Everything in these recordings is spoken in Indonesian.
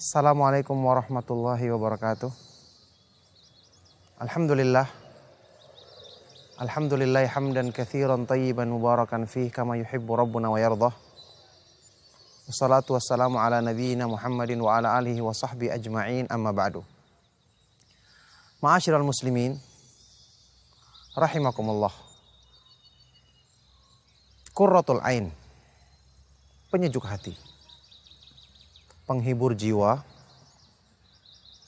Assalamualaikum warahmatullahi wabarakatuh. Alhamdulillah. Alhamdulillah hamdan katsiran tayyiban mubarakan fih kama yuhibbu rabbuna wa yardah. Wassalatu wassalamu ala nabiyyina Muhammadin wa ala alihi wa sahbihi ajma'in, amma ba'du. Ma'asyiral muslimin rahimakumullah. Qurratul ain, penyejuk hati, penghibur jiwa,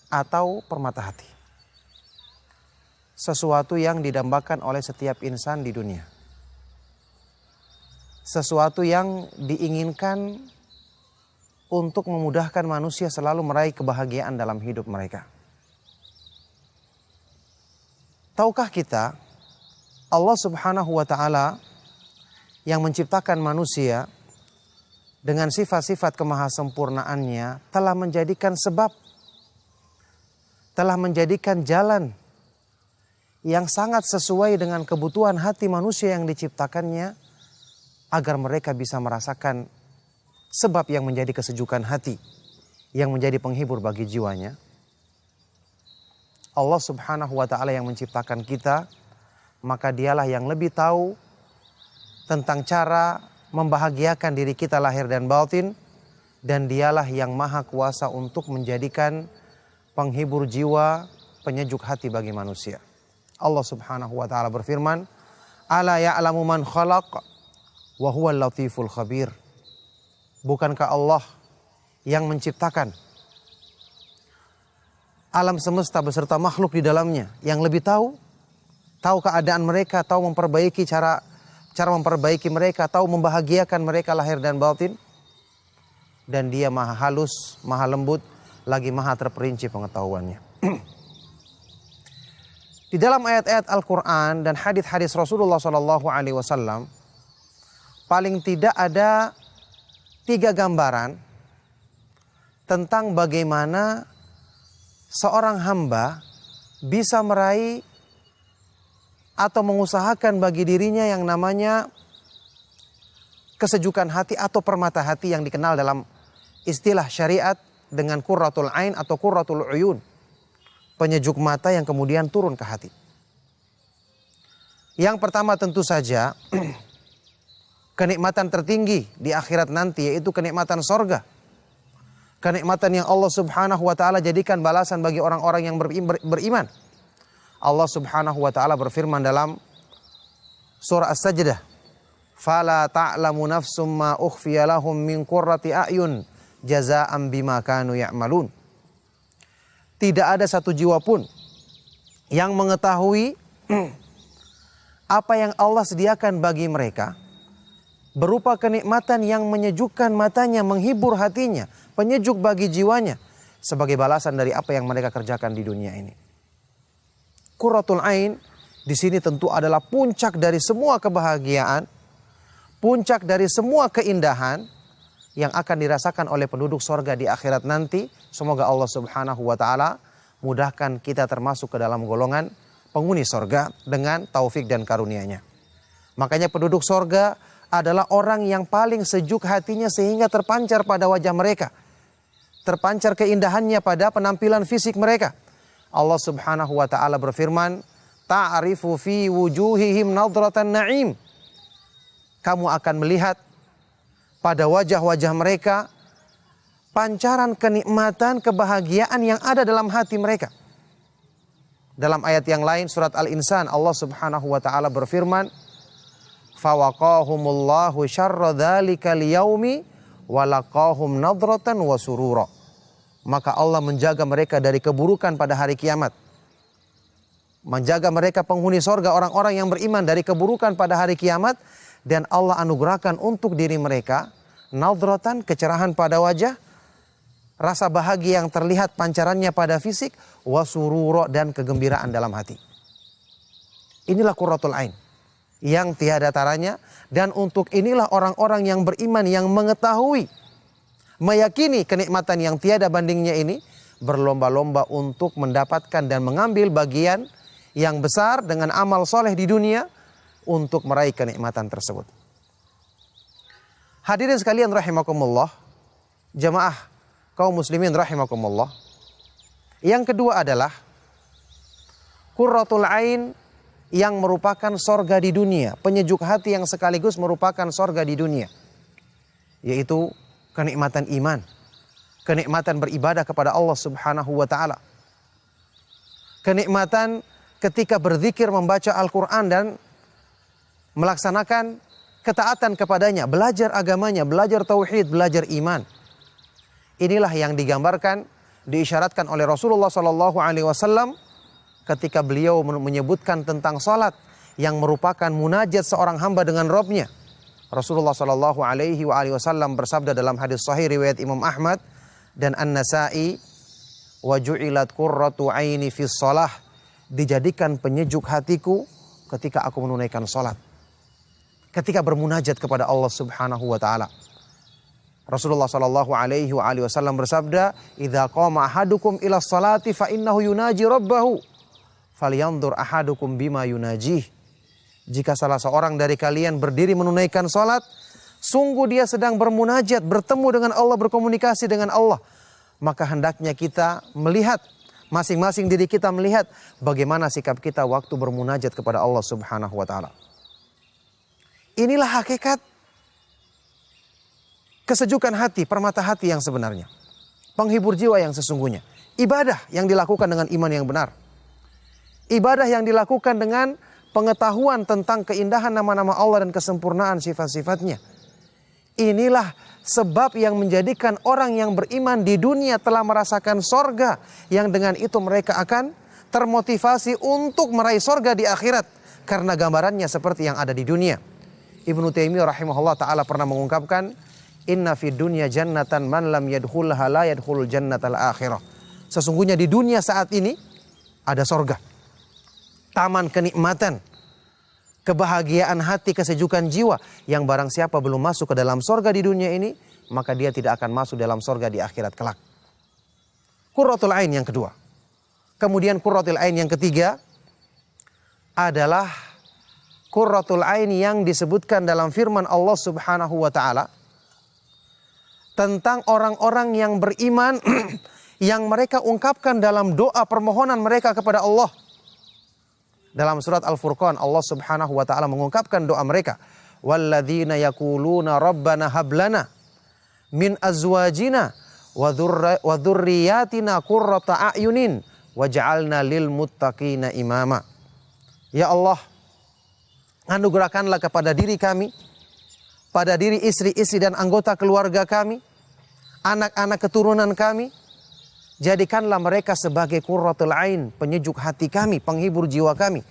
atau permata hati. Sesuatu yang didambakan oleh setiap insan di dunia. Sesuatu yang diinginkan untuk memudahkan manusia selalu meraih kebahagiaan dalam hidup mereka. Tahukah kita, Allah Subhanahu wa ta'ala yang menciptakan manusia dengan sifat-sifat kemahasempurnaannya telah menjadikan sebab, telah menjadikan jalan yang sangat sesuai dengan kebutuhan hati manusia yang diciptakannya agar mereka bisa merasakan sebab yang menjadi kesejukan hati, yang menjadi penghibur bagi jiwanya. Allah Subhanahu wa ta'ala yang menciptakan kita, maka dialah yang lebih tahu tentang cara membahagiakan diri kita lahir dan batin, dan dialah yang maha kuasa untuk menjadikan penghibur jiwa, penyejuk hati bagi manusia. Allah Subhanahu wa ta'ala berfirman, "Ala ya'lamu man khalaq wa huwal latiful khabir." Bukankah Allah yang menciptakan alam semesta beserta makhluk di dalamnya, yang lebih tahu keadaan mereka, tahu memperbaiki cara memperbaiki mereka, tahu membahagiakan mereka lahir dan batin. Dan dia maha halus, maha lembut, lagi maha terperinci pengetahuannya. Di dalam ayat-ayat Al-Quran dan hadis-hadis Rasulullah SAW, paling tidak ada 3 gambaran tentang bagaimana seorang hamba bisa meraih atau mengusahakan bagi dirinya yang namanya kesejukan hati atau permata hati yang dikenal dalam istilah syariat dengan qurratul ain atau qurratul uyun, penyejuk mata yang kemudian turun ke hati. Yang pertama tentu saja kenikmatan tertinggi di akhirat nanti, yaitu kenikmatan sorga. Kenikmatan yang Allah Subhanahu wa ta'ala jadikan balasan bagi orang-orang yang beriman. Allah Subhanahu wa ta'ala berfirman dalam surah As-Sajdah, "Fala ta'lamu nafsum ma ukhfiya lahum min qurrati a'yun jazaa'an bima kanu ya'malun." Tidak ada satu jiwa pun yang mengetahui apa yang Allah sediakan bagi mereka berupa kenikmatan yang menyejukkan matanya, menghibur hatinya, penyejuk bagi jiwanya sebagai balasan dari apa yang mereka kerjakan di dunia ini. Qurratul ain di sini tentu adalah puncak dari semua kebahagiaan, puncak dari semua keindahan yang akan dirasakan oleh penduduk sorga di akhirat nanti. Semoga Allah Subhanahu wa ta'ala mudahkan kita termasuk ke dalam golongan penghuni sorga dengan taufik dan karunia-Nya. Makanya penduduk sorga adalah orang yang paling sejuk hatinya sehingga terpancar pada wajah mereka, terpancar keindahannya pada penampilan fisik mereka. Allah Subhanahu wa ta'ala berfirman, "Ta'arifu fi wujuhihim nadratan na'im." Kamu akan melihat pada wajah-wajah mereka pancaran kenikmatan, kebahagiaan yang ada dalam hati mereka. Dalam ayat yang lain surat Al-Insan, Allah Subhanahu wa ta'ala berfirman, "Fawaqahumullahu syarra dzalikal yaumi wa laqahum nadratan wa surura." Maka Allah menjaga mereka dari keburukan pada hari kiamat. Menjaga mereka penghuni sorga, orang-orang yang beriman, dari keburukan pada hari kiamat. Dan Allah anugerahkan untuk diri mereka nadratan, kecerahan pada wajah, rasa bahagia yang terlihat pancarannya pada fisik, wasururo, dan kegembiraan dalam hati. Inilah qurratul ain yang tiada taranya. Dan untuk inilah orang-orang yang beriman, yang mengetahui, meyakini kenikmatan yang tiada bandingnya ini, berlomba-lomba untuk mendapatkan dan mengambil bagian yang besar dengan amal soleh di dunia untuk meraih kenikmatan tersebut. Hadirin sekalian rahimakumullah, jamaah kaum muslimin rahimakumullah. Yang kedua adalah qurratul ain yang merupakan sorga di dunia, penyejuk hati yang sekaligus merupakan sorga di dunia, yaitu kenikmatan iman, kenikmatan beribadah kepada Allah Subhanahu wa taala. Kenikmatan ketika berzikir, membaca Al-Qur'an dan melaksanakan ketaatan kepadanya, belajar agamanya, belajar tauhid, belajar iman. Inilah yang digambarkan, diisyaratkan oleh Rasulullah sallallahu alaihi wasallam ketika beliau menyebutkan tentang salat yang merupakan munajat seorang hamba dengan Rabb-nya. Rasulullah sallallahu alaihi wasallam bersabda dalam hadis sahih riwayat Imam Ahmad dan An-Nasa'i, wa ju'ilat qurratu aini fis shalah, dijadikan penyejuk hatiku ketika aku menunaikan salat, ketika bermunajat kepada Allah Subhanahu wa taala. Rasulullah sallallahu alaihi wasallam bersabda, "Idza qama ahadukum ila sholati fa innahu yunaji rabbahu, falyanzur ahadukum bima yunajih." Jika salah seorang dari kalian berdiri menunaikan salat, sungguh dia sedang bermunajat, bertemu dengan Allah, berkomunikasi dengan Allah. Maka hendaknya kita melihat, masing-masing diri kita melihat bagaimana sikap kita waktu bermunajat kepada Allah Subhanahu wa taala. Inilah hakikat kesejukan hati, permata hati yang sebenarnya. Penghibur jiwa yang sesungguhnya. Ibadah yang dilakukan dengan iman yang benar. Ibadah yang dilakukan dengan pengetahuan tentang keindahan nama-nama Allah dan kesempurnaan sifat-sifatnya. Inilah sebab yang menjadikan orang yang beriman di dunia telah merasakan sorga, yang dengan itu mereka akan termotivasi untuk meraih sorga di akhirat, karena gambarannya seperti yang ada di dunia. Ibnu Taimiyah rahimahullah ta'ala pernah mengungkapkan, inna fid dunya jannatan man lam yadkhulha la yadkhulul jannatal akhirah. Sesungguhnya di dunia saat ini ada sorga, taman kenikmatan, kebahagiaan hati, kesejukan jiwa, yang barang siapa belum masuk ke dalam sorga di dunia ini, maka dia tidak akan masuk dalam sorga di akhirat kelak. Qurratul ain yang kedua. Kemudian qurratul ain yang ketiga adalah qurratul ain yang disebutkan dalam firman Allah Subhanahu wa taala tentang orang-orang yang beriman yang mereka ungkapkan dalam doa permohonan mereka kepada Allah. Dalam surat Al-Furqan, Allah Subhanahu wa taala mengungkapkan doa mereka, walladzina yaquluna rabbana hablana min azwajina wa dzurriyyatina qurrata a'yunin waj'alna lil muttaqina imama. Ya Allah, anugerahkanlah kepada diri kami, pada diri istri-istri dan anggota keluarga kami, anak-anak keturunan kami, jadikanlah mereka sebagai qurratul ain, penyejuk hati kami, penghibur jiwa kami,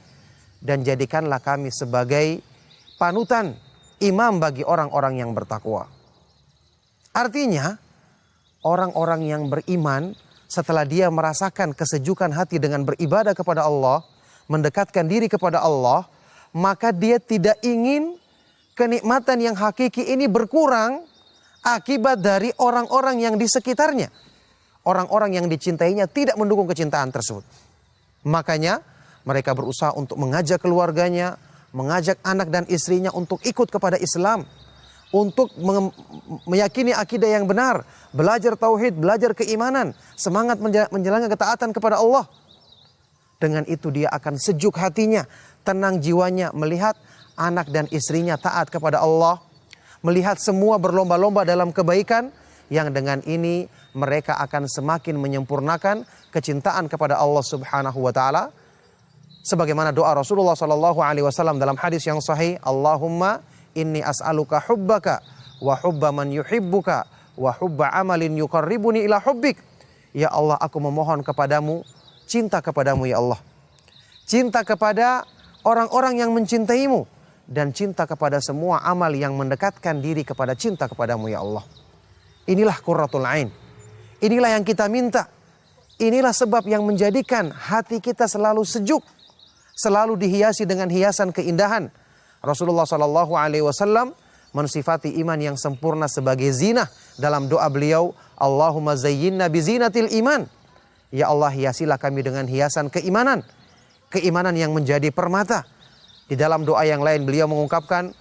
dan jadikanlah kami sebagai panutan, imam bagi orang-orang yang bertakwa. Artinya, orang-orang yang beriman setelah dia merasakan kesejukan hati dengan beribadah kepada Allah, mendekatkan diri kepada Allah, maka dia tidak ingin kenikmatan yang hakiki ini berkurang akibat dari orang-orang yang di sekitarnya. Orang-orang yang dicintainya tidak mendukung kecintaan tersebut. Makanya mereka berusaha untuk mengajak keluarganya, mengajak anak dan istrinya untuk ikut kepada Islam, untuk meyakini akidah yang benar, belajar tauhid, belajar keimanan, semangat menjalankan ketaatan kepada Allah. Dengan itu dia akan sejuk hatinya, tenang jiwanya melihat anak dan istrinya taat kepada Allah, melihat semua berlomba-lomba dalam kebaikan, yang dengan ini mereka akan semakin menyempurnakan kecintaan kepada Allah Subhanahu wa taala. Sebagaimana doa Rasulullah sallallahu alaihi wasallam dalam hadis yang sahih, Allahumma inni as'aluka hubbaka wa hubba man yuhibbuka wa hubba amalin yuqarribuni ila hubbik. Ya Allah, aku memohon kepadamu cinta kepadamu ya Allah. Cinta kepada orang-orang yang mencintaimu, dan cinta kepada semua amal yang mendekatkan diri kepada cinta kepadamu ya Allah. Inilah qurratul ain. Inilah yang kita minta. Inilah sebab yang menjadikan hati kita selalu sejuk, selalu dihiasi dengan hiasan keindahan. Rasulullah sallallahu alaihi wasallam mensifati iman yang sempurna sebagai zina dalam doa beliau, Allahumma zayyinna bizinatil iman. Ya Allah, hiasilah kami dengan hiasan keimanan, keimanan yang menjadi permata. Di dalam doa yang lain beliau mengungkapkan,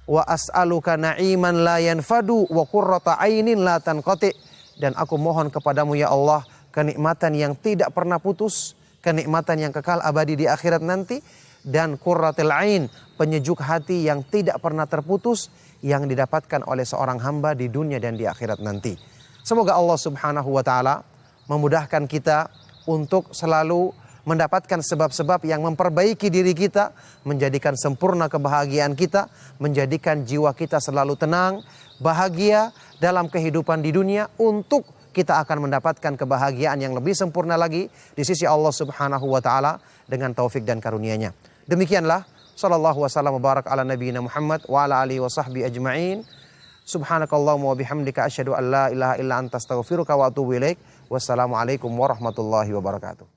wa as'aluka na'iman la yanfadu wa qurrata ainin la tanqati. Dan aku mohon kepadamu ya Allah, kenikmatan yang tidak pernah putus, kenikmatan yang kekal abadi di akhirat nanti, dan qurratul ain, penyejuk hati yang tidak pernah terputus, yang didapatkan oleh seorang hamba di dunia dan di akhirat nanti. Semoga Allah subhanahu wa ta'ala memudahkan kita untuk selalu mendapatkan sebab-sebab yang memperbaiki diri kita, menjadikan sempurna kebahagiaan kita, menjadikan jiwa kita selalu tenang, bahagia dalam kehidupan di dunia, untuk kita akan mendapatkan kebahagiaan yang lebih sempurna lagi di sisi Allah subhanahu wa ta'ala dengan taufik dan karunia-Nya. Demikianlah, sallallahu wasallam wa barak ala nabiyina Muhammad wa ala alihi wa sahbihi ajma'in. Subhanakallahumma wa bihamdika asyhadu an la ilaha illa anta astaghfiruka wa atubu ilaik. Wassalamualaikum warahmatullahi wabarakatuh.